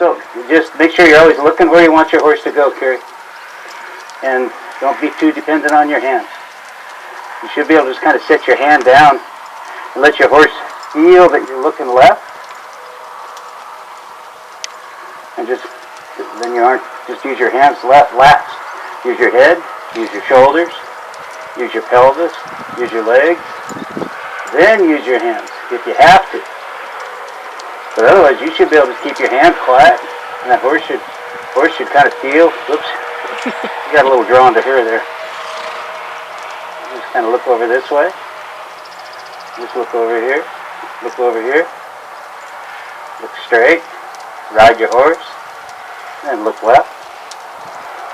So just make sure you're always looking where you want your horse to go, Carrie. And don't be too dependent on your hands. You should be able to just kind of set your hand down and let your horse feel that you're looking left. And just, then you aren't, just use your hands last. Use your head, use your shoulders, use your pelvis, use your legs, then use your hands if you have to. But otherwise, you should be able to keep your hands quiet, and that horse should kind of feel, whoops, you got a little drawn to her there. Just kind of look over this way. Just look over here. Look over here. Look straight. Ride your horse. And look left.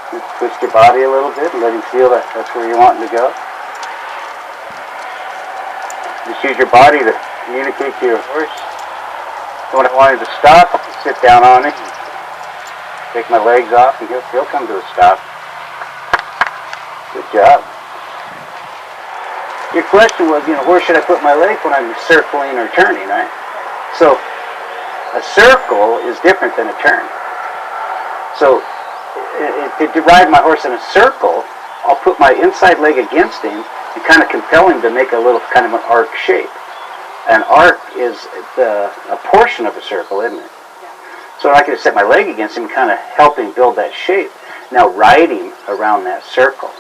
Just twist your body a little bit and let him feel that that's where you're wanting to go. Just use your body to communicate to your horse. So when I want him to stop, I sit down on him. Take my legs off and he'll come to a stop. Good job. Your question was, where should I put my leg when I'm circling or turning, right? So a circle is different than a turn. So to ride my horse in a circle, I'll put my inside leg against him and kind of compel him to make a little kind of an arc shape. An arc is a portion of a circle, isn't it? So I can set my leg against him and kind of help him build that shape. Now ride him around that circle.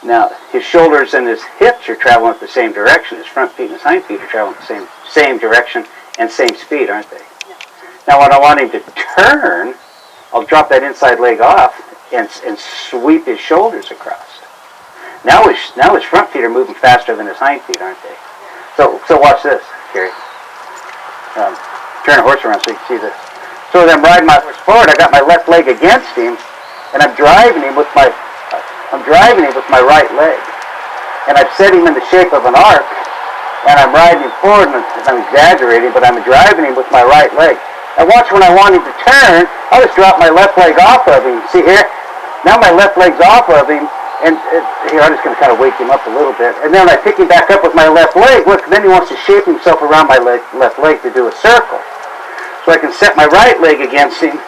Now his shoulders and his hips are traveling at the same direction. His front feet and his hind feet are traveling at the same direction and same speed, aren't they? Now when I want him to turn, I'll drop that inside leg off and sweep his shoulders across. Now his front feet are moving faster than his hind feet, aren't they? So watch this, Carrie. Turn a horse around so you can see this. So as I'm riding my horse forward, I got my left leg against him, and I'm driving him with my right leg. And I've set him in the shape of an arc, and I'm riding him forward, and I'm exaggerating, but I'm driving him with my right leg. And watch, when I want him to turn, I'll just drop my left leg off of him. See here? Now my left leg's off of him, and here, I'm just going to kind of wake him up a little bit. And then I pick him back up with my left leg. Look, then he wants to shape himself around my left leg to do a circle. So I can set my right leg against him.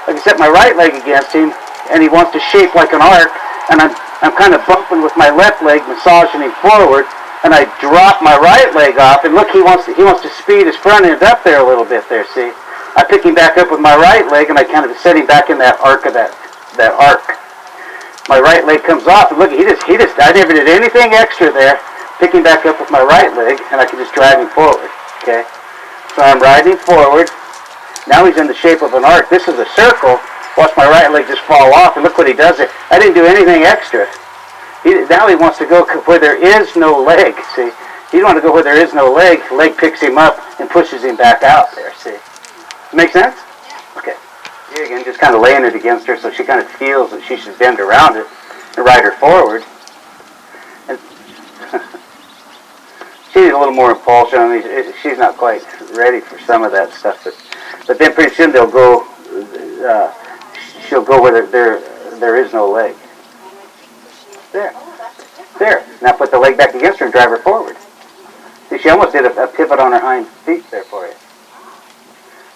I can set my right leg against him, and he wants to shape like an arc, and I'm kind of bumping with my left leg, massaging him forward, and I drop my right leg off, and look, he wants to speed his front end up there a little bit there, see? I pick him back up with my right leg, and I kind of set him back in that arc of that arc. My right leg comes off, and look, I never did anything extra there. Pick him back up with my right leg, and I can just drive him forward, okay? So I'm riding forward. Now he's in the shape of an arc. This is a circle. Watch my right leg just fall off, and look what he does there. I didn't do anything extra. Now he wants to go where there is no leg, see? He doesn't want to go where there is no leg. Leg picks him up and pushes him back out there, see? Make sense? Okay. Here again, just kind of laying it against her so she kind of feels that she should bend around it and ride her forward. And she needs a little more impulsion. I mean, she's not quite ready for some of that stuff, but then pretty soon she'll go where there is no leg. There. Now put the leg back against her and drive her forward. See, she almost did a pivot on her hind feet there for you.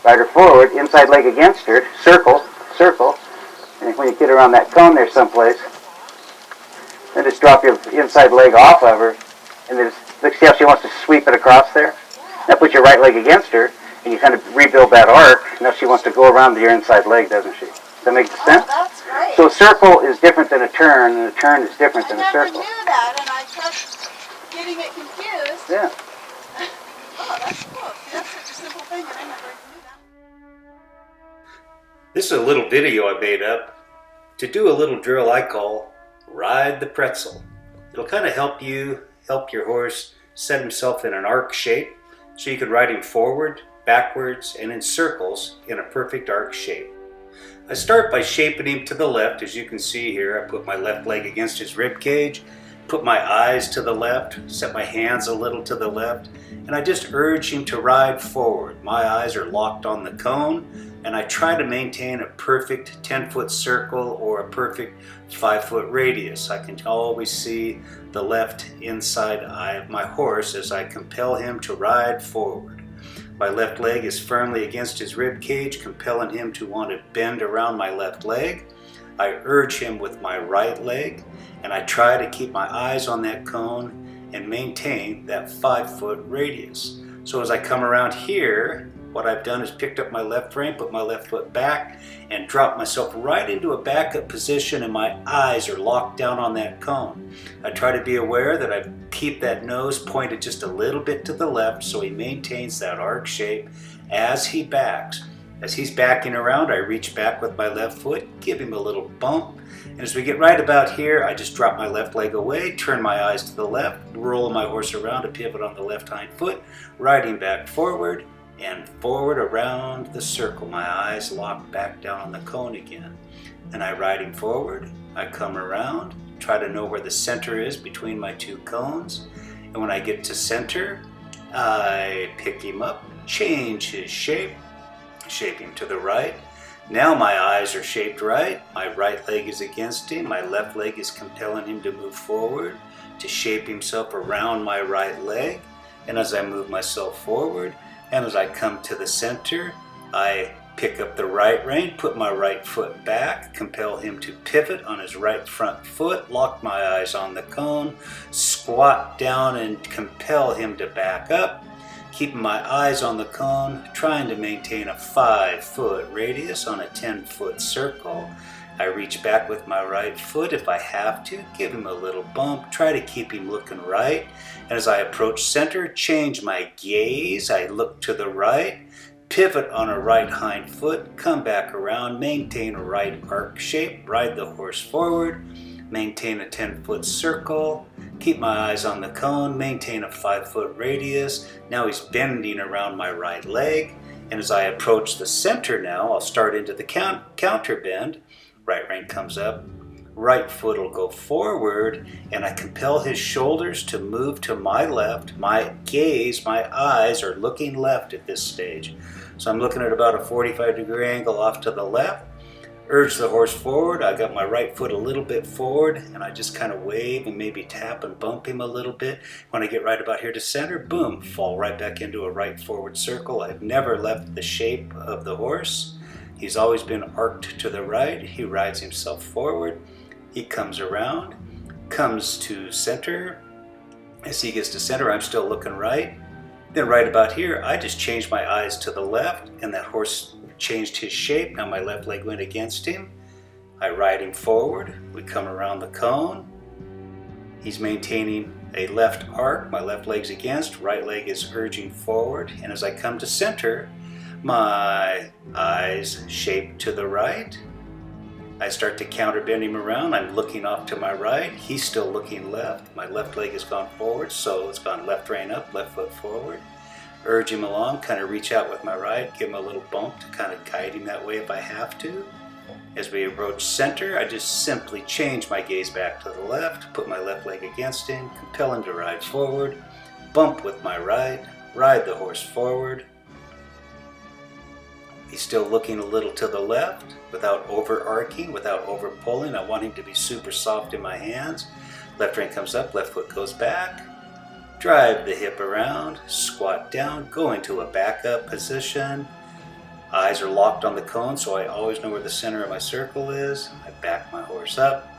Ride her forward, inside leg against her, circle, and when you get around that cone there someplace, then just drop your inside leg off of her, and then see how she wants to sweep it across there? Now put your right leg against her, and you kind of rebuild that arc. Now she wants to go around to your inside leg, doesn't she? Does that make sense? Oh, that's right. So a circle is different than a turn, and a turn is different than a circle. I never knew that, and I kept getting it confused. Yeah. Oh, that's cool. That's such a simple thing, and I never knew that. This is a little video I made up to do a little drill I call Ride the Pretzel. It'll kind of help your horse set himself in an arc shape so you can ride him forward, backwards, and in circles in a perfect arc shape. I start by shaping him to the left. As you can see here, I put my left leg against his rib cage, put my eyes to the left, set my hands a little to the left, and I just urge him to ride forward. My eyes are locked on the cone, and I try to maintain a perfect 10-foot circle or a perfect 5-foot radius. I can always see the left inside eye of my horse as I compel him to ride forward. My left leg is firmly against his rib cage, compelling him to want to bend around my left leg. I urge him with my right leg, and I try to keep my eyes on that cone and maintain that 5-foot radius. So as I come around here, what I've done is picked up my left rein, put my left foot back, and dropped myself right into a backup position, and my eyes are locked down on that cone. I try to be aware that I keep that nose pointed just a little bit to the left so he maintains that arc shape as he backs. As he's backing around, I reach back with my left foot, give him a little bump, and as we get right about here, I just drop my left leg away, turn my eyes to the left, roll my horse around to pivot on the left hind foot, riding back forward and forward around the circle. My eyes lock back down on the cone again. And I ride him forward, I come around, try to know where the center is between my two cones, and when I get to center, I pick him up, change his shape him to the right. Now my eyes are shaped right, my right leg is against him, my left leg is compelling him to move forward, to shape himself around my right leg. And as I move myself forward, and as I come to the center, I pick up the right rein, put my right foot back, compel him to pivot on his right front foot, lock my eyes on the cone, squat down and compel him to back up, keeping my eyes on the cone, trying to maintain a 5-foot radius on a 10-foot circle. I reach back with my right foot if I have to, give him a little bump, try to keep him looking right. And as I approach center, change my gaze, I look to the right, pivot on a right hind foot, come back around, maintain a right arc shape, ride the horse forward, maintain a 10-foot circle, keep my eyes on the cone, maintain a 5-foot radius. Now he's bending around my right leg, and as I approach the center now, I'll start into the counter bend. Right rein comes up, right foot will go forward, and I compel his shoulders to move to my left. My gaze, my eyes are looking left at this stage. So I'm looking at about a 45-degree angle off to the left. Urge the horse forward. I got my right foot a little bit forward, and I just kind of wave and maybe tap and bump him a little bit. When I get right about here to center, boom, fall right back into a right forward circle. I've never left the shape of the horse. He's always been arced to the right. He rides himself forward. He comes around, comes to center. As he gets to center, I'm still looking right. Then right about here, I just changed my eyes to the left, and that horse changed his shape. Now my left leg went against him. I ride him forward. We come around the cone. He's maintaining a left arc. My left leg's against, right leg is urging forward. And as I come to center, my eyes shape to the right. I start to counter bend him around. I'm looking off to my right. He's still looking left. My left leg has gone forward, so it's gone left rein up, left foot forward. Urge him along, kind of reach out with my right, give him a little bump to kind of guide him that way if I have to. As we approach center, I just simply change my gaze back to the left, put my left leg against him, compel him to ride forward, bump with my right, ride the horse forward. He's still looking a little to the left without over-arcing, without over-pulling. I want him to be super soft in my hands. Left rein comes up, left foot goes back. Drive the hip around, squat down, go into a backup position. Eyes are locked on the cone, so I always know where the center of my circle is. I back my horse up.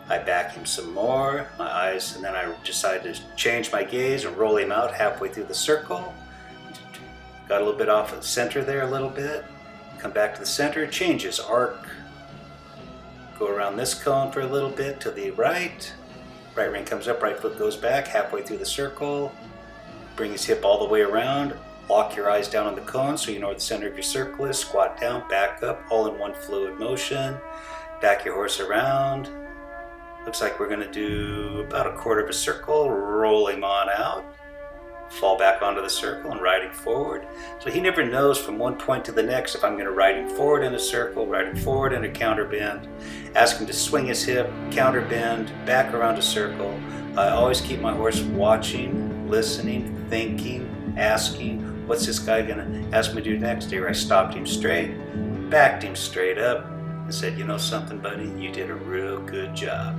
I back him some more. My eyes, and then I decide to change my gaze and roll him out halfway through the circle. Got a little bit off of the center there a little bit. Come back to the center, change his arc. Go around this cone for a little bit to the right. Right rein comes up, right foot goes back, halfway through the circle. Bring his hip all the way around. Lock your eyes down on the cone so you know where the center of your circle is. Squat down, back up, all in one fluid motion. Back your horse around. Looks like we're going to do about a quarter of a circle. Roll him on out. Fall back onto the circle and ride him forward. So he never knows from one point to the next if I'm going to ride him forward in a circle, ride him forward in a counter bend, ask him to swing his hip, counter bend, back around a circle. I always keep my horse watching, listening, thinking, asking, what's this guy going to ask me to do next? Here I stopped him straight, backed him straight up, and said, you know something, buddy, you did a real good job.